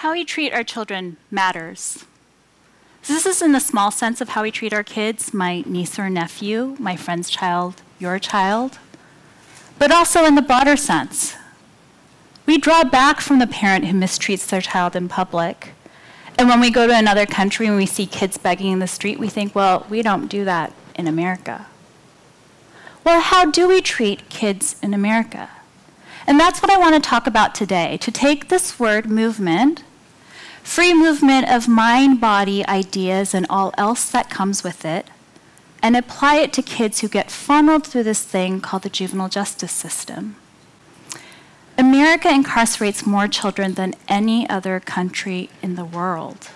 How we treat our children matters. So this is in the small sense of how we treat our kids, my niece or nephew, my friend's child, your child, but also in the broader sense. We draw back from the parent who mistreats their child in public. And when we go to another country and we see kids begging in the street, we think, well, we don't do that in America. Well, how do we treat kids in America? And that's what I want to talk about today, to take this word movement, free movement of mind, body, ideas, and all else that comes with it, and apply it to kids who get funneled through this thing called the juvenile justice system. America incarcerates more children than any other country in the world.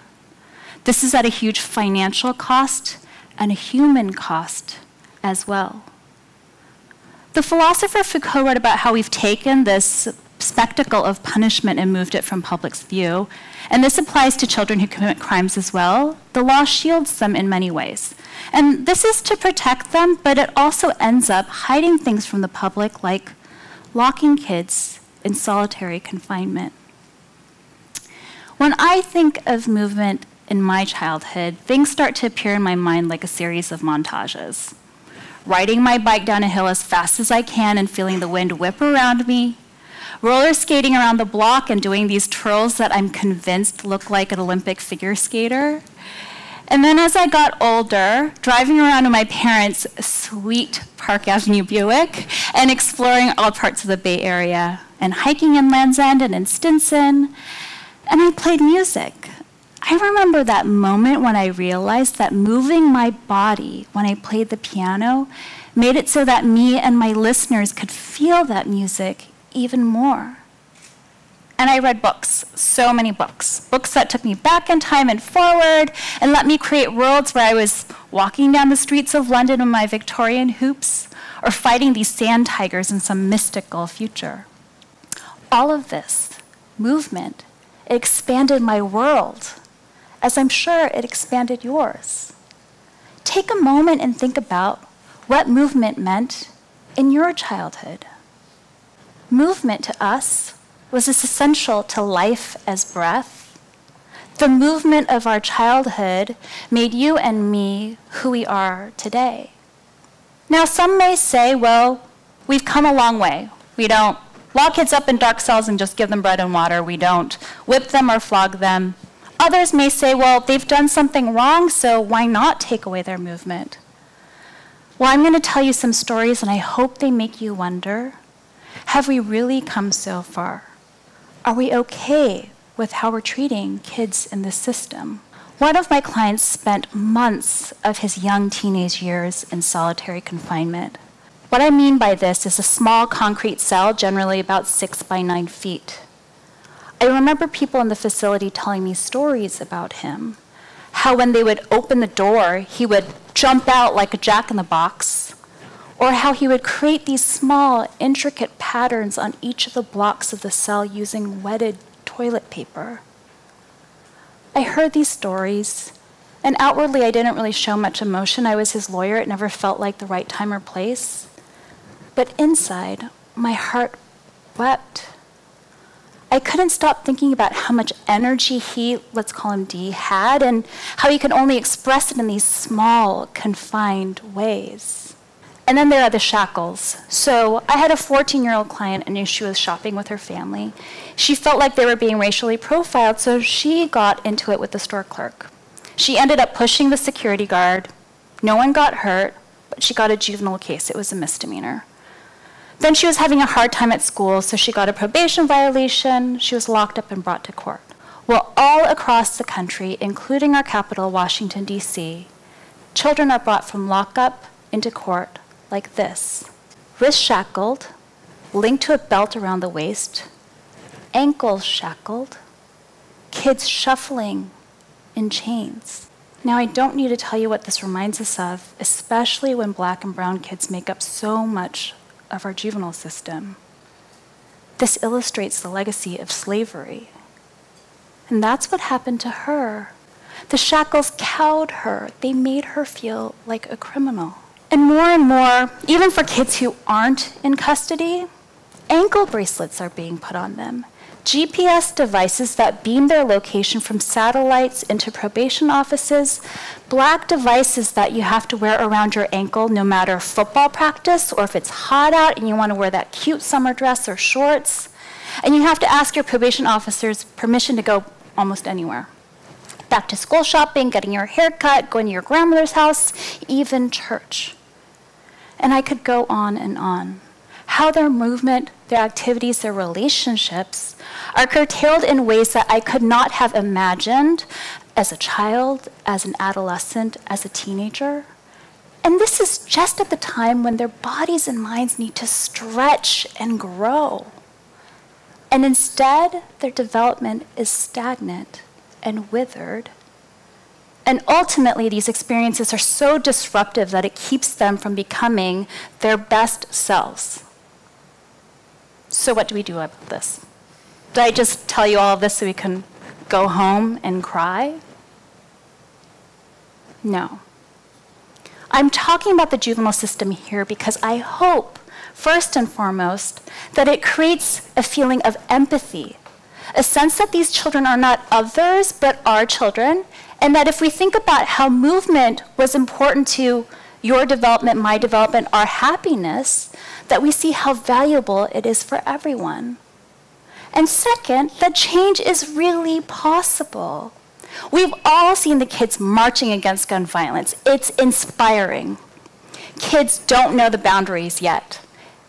This is at a huge financial cost and a human cost as well. The philosopher Foucault wrote about how we've taken this spectacle of punishment and moved it from public's view, and this applies to children who commit crimes as well. The law shields them in many ways. And this is to protect them, but it also ends up hiding things from the public, like locking kids in solitary confinement. When I think of movement in my childhood, things start to appear in my mind like a series of montages. Riding my bike down a hill as fast as I can and feeling the wind whip around me, roller skating around the block and doing these twirls that I'm convinced look like an Olympic figure skater. And then as I got older, driving around in my parents' sweet Park Avenue Buick and exploring all parts of the Bay Area, and hiking in Land's End and in Stinson, and I played music. I remember that moment when I realized that moving my body when I played the piano made it so that me and my listeners could feel that music even more. And I read books, so many books. Books that took me back in time and forward and let me create worlds where I was walking down the streets of London in my Victorian hoops or fighting these sand tigers in some mystical future. All of this movement expanded my world, as I'm sure it expanded yours. Take a moment and think about what movement meant in your childhood. Movement to us was as essential to life as breath. The movement of our childhood made you and me who we are today. Now, some may say, well, we've come a long way. We don't lock kids up in dark cells and just give them bread and water. We don't whip them or flog them. Others may say, well, they've done something wrong, so why not take away their movement? Well, I'm going to tell you some stories, and I hope they make you wonder, have we really come so far? Are we okay with how we're treating kids in this system? One of my clients spent months of his young teenage years in solitary confinement. What I mean by this is a small concrete cell, generally about 6 by 9 feet. I remember people in the facility telling me stories about him, how when they would open the door, he would jump out like a jack-in-the-box, or how he would create these small, intricate patterns on each of the blocks of the cell using wetted toilet paper. I heard these stories, and outwardly I didn't really show much emotion. I was his lawyer. It never felt like the right time or place. But inside, my heart wept. I couldn't stop thinking about how much energy he, let's call him D, had, and how he could only express it in these small, confined ways. And then there are the shackles. So I had a 14-year-old client, and she was shopping with her family. She felt like they were being racially profiled, so she got into it with the store clerk. She ended up pushing the security guard. No one got hurt, but she got a juvenile case. It was a misdemeanor. Then she was having a hard time at school, so she got a probation violation. She was locked up and brought to court. Well, all across the country, including our capital, Washington, D.C., children are brought from lockup into court like this. Wrists shackled, linked to a belt around the waist, ankles shackled, kids shuffling in chains. Now, I don't need to tell you what this reminds us of, especially when Black and brown kids make up so much of our juvenile system. This illustrates the legacy of slavery. And that's what happened to her. The shackles cowed her. They made her feel like a criminal. And more, even for kids who aren't in custody, ankle bracelets are being put on them. GPS devices that beam their location from satellites into probation offices, black devices that you have to wear around your ankle no matter football practice or if it's hot out and you want to wear that cute summer dress or shorts, and you have to ask your probation officers permission to go almost anywhere. Back to school shopping, getting your hair cut, going to your grandmother's house, even church. And I could go on and on. How their movement, their activities, their relationships are curtailed in ways that I could not have imagined as a child, as an adolescent, as a teenager. And this is just at the time when their bodies and minds need to stretch and grow. And instead, their development is stagnant and withered. And ultimately, these experiences are so disruptive that it keeps them from becoming their best selves. So what do we do about this? Did I just tell you all of this so we can go home and cry? No. I'm talking about the juvenile system here because I hope, first and foremost, that it creates a feeling of empathy, a sense that these children are not others but our children, and that if we think about how movement was important to your development, my development, our happiness, that we see how valuable it is for everyone. And second, that change is really possible. We've all seen the kids marching against gun violence. It's inspiring. Kids don't know the boundaries yet.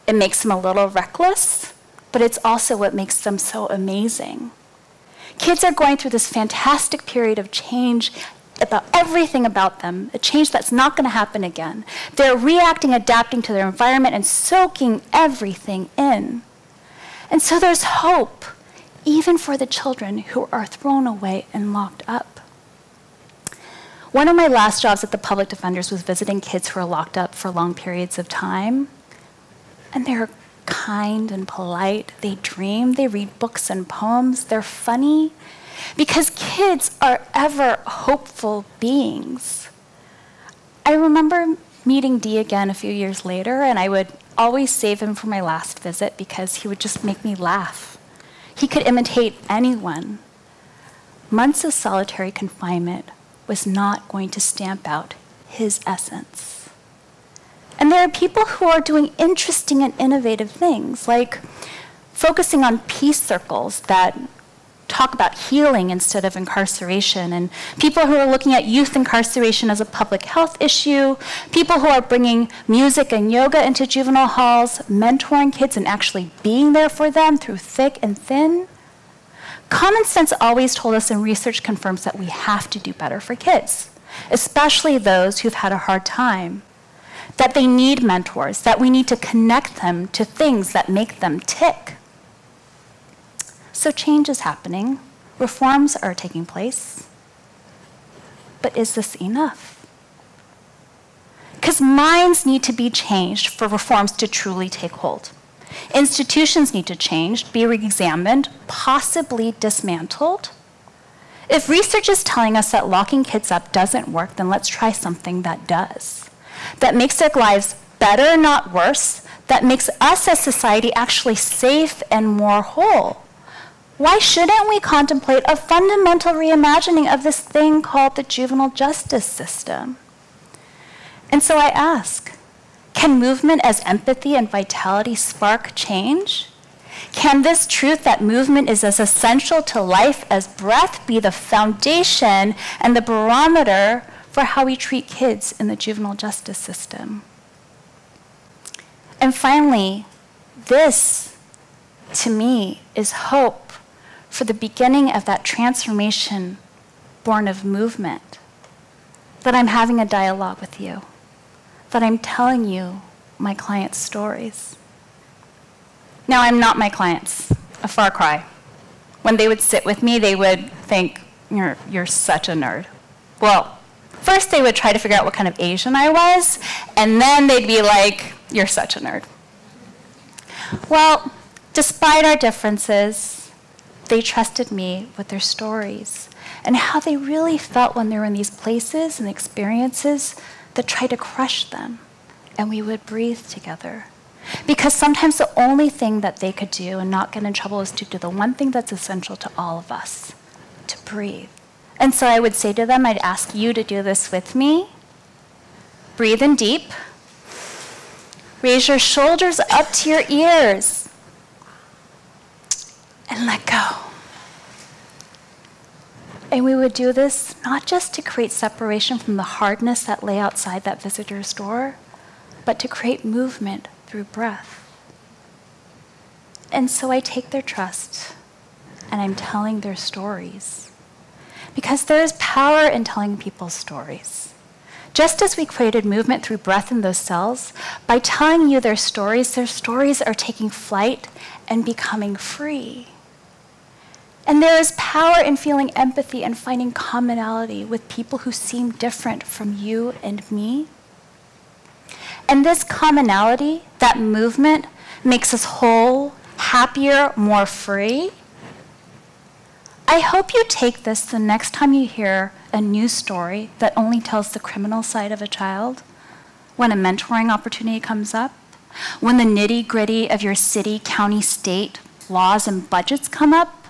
It makes them a little reckless, but it's also what makes them so amazing. Kids are going through this fantastic period of change about everything about them, a change that's not going to happen again. They're reacting, adapting to their environment, and soaking everything in. And so there's hope, even for the children who are thrown away and locked up. One of my last jobs at the public defenders was visiting kids who are locked up for long periods of time. And they're kind and polite. They dream. They read books and poems. They're funny. Because kids are ever hopeful beings. I remember meeting Dee again a few years later, and I would always save him for my last visit because he would just make me laugh. He could imitate anyone. Months of solitary confinement was not going to stamp out his essence. And there are people who are doing interesting and innovative things, like focusing on peace circles that talk about healing instead of incarceration, and people who are looking at youth incarceration as a public health issue, people who are bringing music and yoga into juvenile halls, mentoring kids and actually being there for them through thick and thin. Common sense always told us, and research confirms, that we have to do better for kids, especially those who've had a hard time, that they need mentors, that we need to connect them to things that make them tick. So change is happening. Reforms are taking place. But is this enough? Because minds need to be changed for reforms to truly take hold. Institutions need to change, be re-examined, possibly dismantled. If research is telling us that locking kids up doesn't work, then let's try something that does. That makes their lives better, not worse. That makes us as society actually safe and more whole. Why shouldn't we contemplate a fundamental reimagining of this thing called the juvenile justice system? And so I ask, can movement as empathy and vitality spark change? Can this truth that movement is as essential to life as breath be the foundation and the barometer for how we treat kids in the juvenile justice system? And finally, this, to me, is hope for the beginning of that transformation born of movement, that I'm having a dialogue with you, that I'm telling you my clients' stories. Now, I'm not my clients, a far cry. When they would sit with me, they would think, you're such a nerd. Well, first they would try to figure out what kind of Asian I was, and then they'd be like, you're such a nerd. Well, despite our differences, they trusted me with their stories and how they really felt when they were in these places and experiences that tried to crush them. And we would breathe together. Because sometimes the only thing that they could do and not get in trouble is to do the one thing that's essential to all of us, to breathe. And so I would say to them, I'd ask you to do this with me. Breathe in deep. Raise your shoulders up to your ears. And let go. And we would do this not just to create separation from the hardness that lay outside that visitor's door, but to create movement through breath. And so I take their trust, and I'm telling their stories. Because there is power in telling people's stories. Just as we created movement through breath in those cells, by telling you their stories are taking flight and becoming free. And there is power in feeling empathy and finding commonality with people who seem different from you and me. And this commonality, that movement, makes us whole, happier, more free. I hope you take this the next time you hear a news story that only tells the criminal side of a child, when a mentoring opportunity comes up, when the nitty-gritty of your city, county, state laws and budgets come up,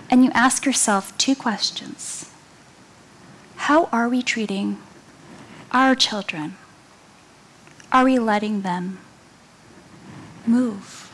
and you ask yourself 2 questions. How are we treating our children? Are we letting them move?